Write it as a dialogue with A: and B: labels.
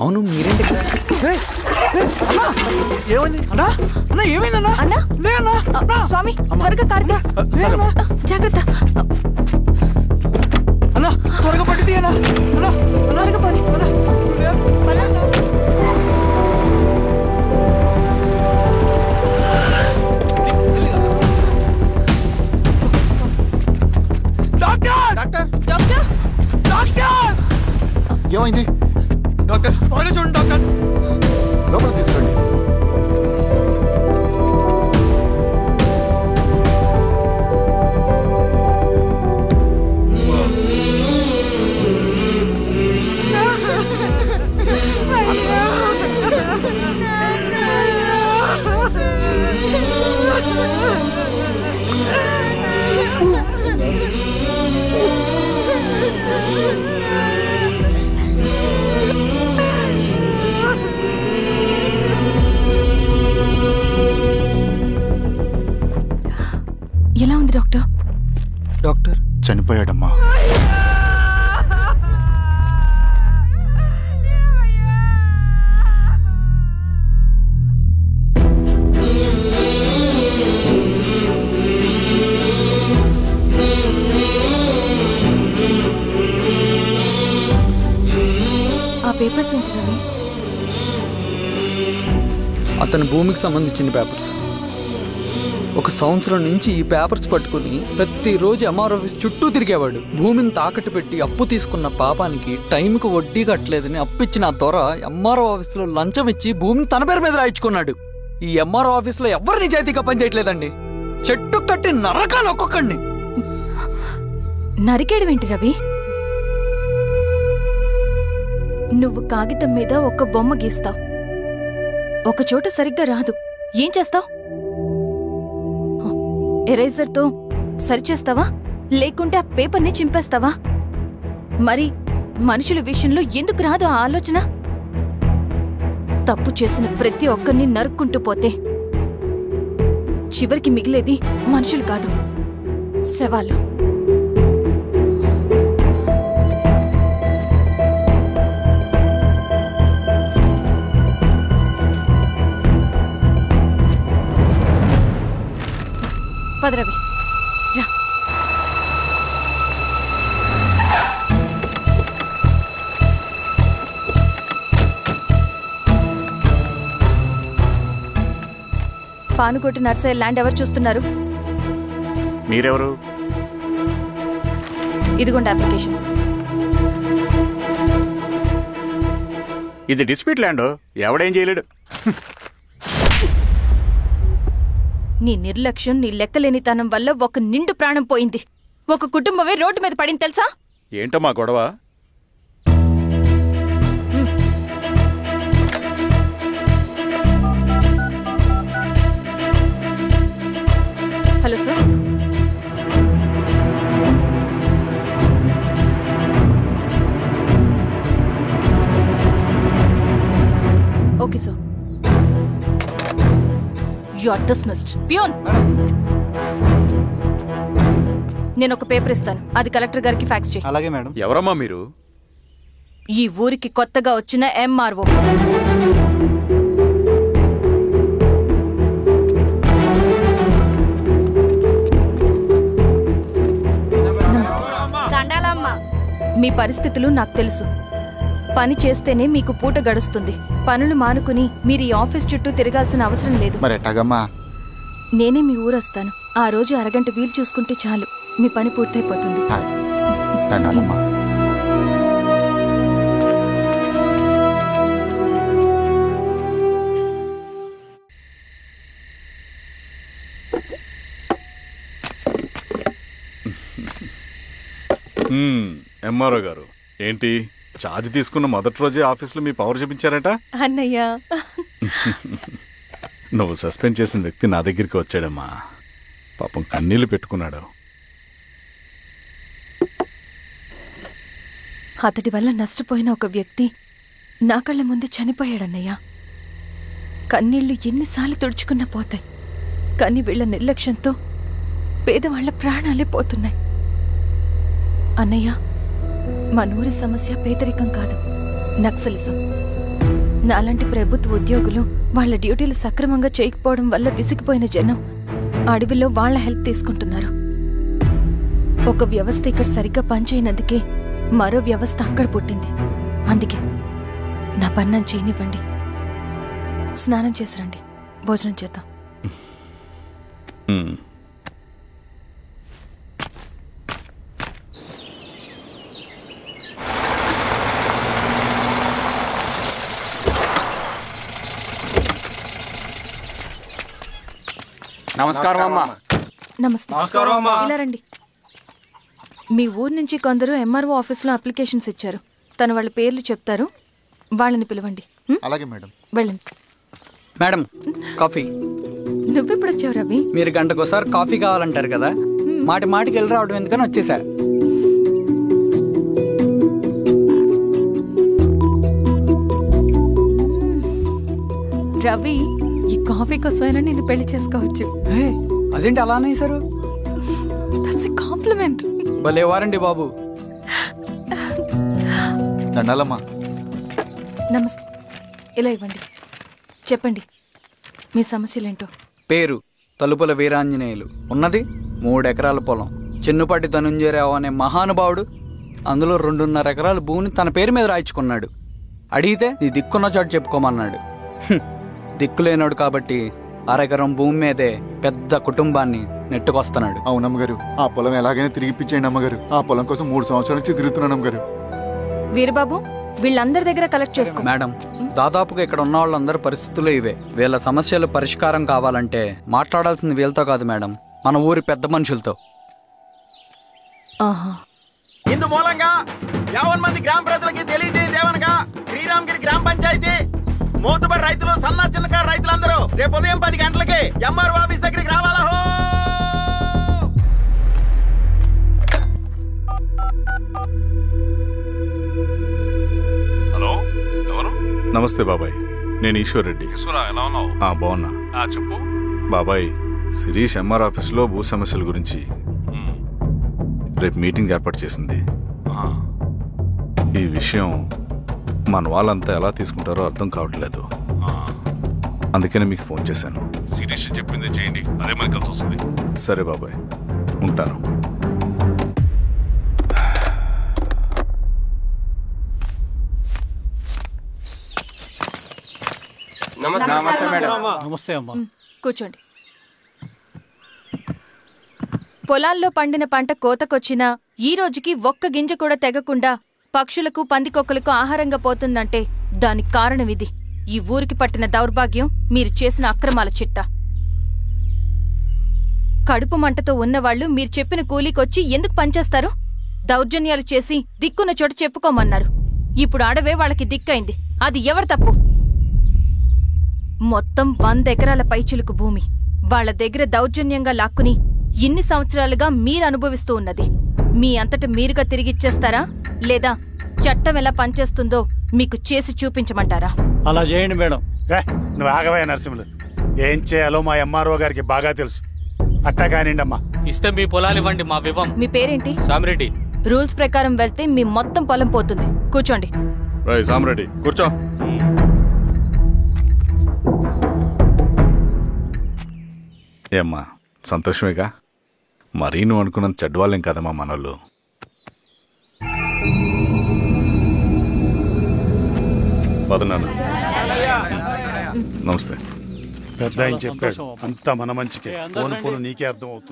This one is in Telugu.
A: అవును మీరేంటి ఏమైంది అన్నా? అన్నా ఏమైందన్నా?
B: అన్నా
A: లే అన్నా.
B: స్వామి త్వరగా కారుదా జాగ్రత్త
A: అన్నా త్వరగా పట్టింది అన్నా. అన్నా
B: త్వరగా పోనీ
C: ఏమైంది
A: డాక్టర్? త్వరగా చూడండి డాక్టర్.
C: లోపల తీసుకురండి.
B: ఎలా ఉంది డాక్టర్?
A: డాక్టర్
C: చనిపోయాడమ్మా.
B: ఆ పేపర్స్ ఏంటి రవి?
A: అతని భూమికి సంబంధించిన పేపర్స్. ఒక సంవత్సరం నుంచి ఈ పేపర్స్ పట్టుకుని ప్రతిరోజు ఎంఆర్ ఆఫీస్ చుట్టూ తిరిగేవాడు. భూమిని తాకట్టు పెట్టి అప్పు తీసుకున్న పాపానికి టైంకి వడ్డీ కట్టలేదని అప్పిచ్చిన ఆ దొర ఎంఆర్ఓ ఆఫీసులో లంచం ఇచ్చి భూమిని తన పేరు మీద రాయించుకున్నాడు. ఈ ఎంఆర్ఓ ఆఫీసులో ఎవరు నిజాయితీగా పనిచేయట్లేదండి. చెట్టు కట్టి నరకాలు ఒక్కొక్కడిని.
B: నరికేయడం రవి? నువ్వు కాగితం మీద ఒక బొమ్మ గీస్తావు, ఒక చోట సరిగ్గా రాదు, ఏం చేస్తావు? ఎరేజర్తో సరిచేస్తావా లేకుంటే ఆ పేపర్ని చింపేస్తావా? మరి మనుషుల విషయంలో ఎందుకు రాదు ఆ ఆలోచన? తప్పు చేసిన ప్రతి ఒక్కరిని నరుక్కుంటూ పోతే చివరికి మిగిలేది మనుషులు కాదు, శవాలు. పదరవి రా. పానుకోటి నర్సయ్య ల్యాండ్ ఎవరు చూస్తున్నారు?
C: మీరెవరు?
B: ఇదిగోండి అప్లికేషన్.
C: ఇది డిస్ప్యూట్ ల్యాండ్, ఎవడేం చేయలేడు.
B: నీ నిర్లక్ష్యం, నీ లెక్కలేనితనం వల్ల ఒక నిండు ప్రాణం పోయింది. ఒక కుటుంబమే రోడ్డు మీద పడింది తెలుసా?
C: ఏంటో మా గొడవ?
B: Hello sir. Okay sir. You are dismissed. Peon, నేను ఒక పేపర్ ఇస్తాను, అది కలెక్టర్ గారికి ఫ్యాక్స్ చేయి.
C: అలాగే మేడం. ఎవరమ్మా మీరు?
B: ఈ ఊరికి కొత్తగా వచ్చిన ఎంఆర్ఓ. మీ పరిస్థితులు నాకు తెలుసు. పని చేస్తేనే మీకు పూట గడుస్తుంది. పనులు మానుకుని మీరు ఈ ఆఫీస్ చుట్టూ తిరగాల్సిన అవసరం లేదు. నేనే మీ ఊరొస్తాను. ఆ రోజు అరగంట వీలు చూసుకుంటే చాలు, మీ పని పూర్తయిపోతుంది.
C: ఎంఆర్ఓ గారు ఏంటి ఛార్జ్ తీసుకున్న మొదటి రోజే ఆఫీసులో మీ పవర్ చూపించారట?
B: అన్నయ్య,
C: నువ్వు సస్పెండ్ చేసిన వ్యక్తి నా దగ్గరికి వచ్చాడమ్మా. పాపం కన్నీళ్లు పెట్టుకున్నాడు.
B: అతడి వల్ల నష్టపోయిన ఒక వ్యక్తి నా కళ్ళ ముందు చనిపోయాడన్నయ్య. కన్నీళ్లు ఎన్నిసార్లు తుడుచుకున్నా పోతాయి, కానీ వీళ్ల నిర్లక్ష్యంతో పేదవాళ్ల ప్రాణాలే పోతున్నాయి. అన్నయ్య, మన ఊరి సమస్య పేదరికం కాదు, నక్సలిజం. నాలాంటి ప్రభుత్వ ఉద్యోగులు వాళ్ళ డ్యూటీలు సక్రమంగా చేయకపోవడం వల్ల విసిగిపోయిన జనం అడవిలో వాళ్ళ హెల్ప్ తీసుకుంటున్నారు. ఒక వ్యవస్థ ఇక్కడ సరిగ్గా పనిచేయనందుకే మరో వ్యవస్థ అక్కడ పుట్టింది. అందుకే నా పన్నం చేయనివ్వండి. స్నానం చేసి రండి, భోజనం చేద్దాం.
A: నమస్కారం అమ్మా.
B: నమస్తే. ఇలా రండి. మీ ఊరు నుంచి కొందరు ఎంఆర్ఓ ఆఫీస్లో అప్లికేషన్స్ ఇచ్చారు. తను వాళ్ళ పేర్లు చెప్తారు, వాళ్ళని పిలవండి.
D: అలాగే మేడం.
B: వెళ్ళండి.
A: Madam, coffee.
B: నువ్వెప్పుడు వచ్చావు రవి?
A: మీరు గంటకోసారి కాఫీ కావాలంటారు కదా, మాటి మాటికి వెళ్ళి రావడం ఎందుకని వచ్చేసా.
B: రవి, ఈ కాఫీ కోసమైనా నేను పెళ్లి చేసుకోవచ్చు.
A: అదేంటి అలా అనేసారు?
B: That's a compliment.
A: భలే వారండి బాబు.
D: దండాలమ్మా.
B: నమస్తే. ఇలా ఇవ్వండి. చెప్పండి, మీ సమస్యలేంటో.
A: పేరు తలుపుల వీరాంజనేయులు. ఉన్నది 3 ఎకరాల పొలం. చిన్నుపాటి ధనుంజయరావు అనే మహానుభావుడు అందులో 2.5 ఎకరాల భూమిని తన పేరు మీద రాయించుకున్నాడు. అడిగితే నీ దిక్కున్న చోటు చెప్పుకోమన్నాడు. దిక్కులేనాడు కాబట్టి 1/2 ఎకరం భూమి మీదే పెద్ద కుటుంబాన్ని నెట్టుకొస్తున్నాడు.
D: అవునమ్మగారు, ఆ పొలం ఎలాగైనా తిరిగిపించేయండి అమ్మగారు. ఆ పొలం కోసం 3 సంవత్సరాల నుంచి తిరుగుతున్నాను అమ్మగారు.
B: వీరబాబు, వీళ్ళందరి దగ్గర కలెక్ట్ చేసుకో.
A: మేడం, దాదాపుగా ఇక్కడ ఉన్న వాళ్ళందరి పరిస్థితులు ఇవే. వీళ్ళ సమస్యలు పరిష్కారం కావాలంటే మాట్లాడాల్సింది వీళ్ళతో కాదు మేడం, మన ఊరి పెద్ద మనుషులతో.
E: ఇందు మూలంగా 50 మంది గ్రామ ప్రజలకి తెలియజేయదేవనగా శ్రీరామగిరి గ్రామ పంచాయతీ మోతుబరి రైతులు, సన్న చిన్నకారు రైతులందరూ రేపు ఉదయం 10 గంటలకి ఎంఆర్ఓ ఆఫీస్ దగ్గరికి రావాలా.
C: హలో, ఎవరు? నమస్తే బాబాయ్, నేను ఈశ్వర్ రెడ్డి.
F: ఎలా ఉన్నావు?
C: బాగున్నా.
F: చెప్పు
C: బాబాయ్, శిరీష్ ఎంఆర్ ఆఫీస్లో భూ సమస్యల గురించి రేపు మీటింగ్ ఏర్పాటు చేసింది. ఈ విషయం మన వాళ్ళంతా ఎలా తీసుకుంటారో అర్థం కావట్లేదు. అందుకనే మీకు ఫోన్ చేశాను.
F: శిరీష్ చెప్పింది చేయండి, అదే మనకి కలిసి వస్తుంది.
C: సరే బాబాయ్, ఉంటాను.
A: నమస్తే మేడం.
G: నమస్తే అమ్మా.
B: కూర్చోండి. పొలాల్లో పండిన పంట కోతకొచ్చినా ఈ రోజుకి ఒక్క గింజ కూడా తెగకుండా పక్షులకు, పందికొక్కలకు ఆహారంగా పోతుందంటే దానికి కారణం ఇది. ఈ ఊరికి పట్టిన దౌర్భాగ్యం మీరు చేసిన అక్రమాల చిట్టా. కడుపు మంటతో ఉన్నవాళ్లు మీరు చెప్పిన కూలీకొచ్చి ఎందుకు పనిచేస్తారు? దౌర్జన్యాలు చేసి దిక్కున్న చోట చెప్పుకోమన్నారు. ఇప్పుడు అడవే వాళ్ళకి దిక్కైంది. అది ఎవరి తప్పు? మొత్తం 100 ఎకరాల పైచిలుకు భూమి వాళ్ల దగ్గర దౌర్జన్యంగా లాక్కుని ఇన్ని సంవత్సరాలుగా మీరు అనుభవిస్తూ ఉన్నది. మీ అంతట మీరుగా తిరిగిచ్చేస్తారా, లేదా చట్టం ఎలా పనిచేస్తుందో మీకు చేసి చూపించమంటారా?
G: అలా చేయండి మేడం.
H: నువ్వు ఆగవయ్య నరసింహులు. ఏం చేయాలో మా ఎంఆర్ఓ గారికి బాగా తెలుసు. అట్టా కానివ్వండి అమ్మా.
I: ఇస్తే మీ పొలాలు ఇవ్వండి, మా వివం.
B: మీ పేరేంటి?
I: సామిరెడ్డి.
B: రూల్స్ ప్రకారం వెళ్తే మీ మొత్తం పొలం పోతుంది. కూర్చోండి.
C: సామిరెడ్డి కూర్చో. ఏమ్మా, సంతోషమేగా? మరీ నువ్వు అనుకున్నంత చెడ్డవాళ్ళేం కదమ్మా మనోళ్ళు. పదనాన్న. నమస్తే.
H: పెద్ద ఆయన చెప్పాడు, అంతా మన మంచికే. పోను పోను నీకే అర్థం అవుతుంది.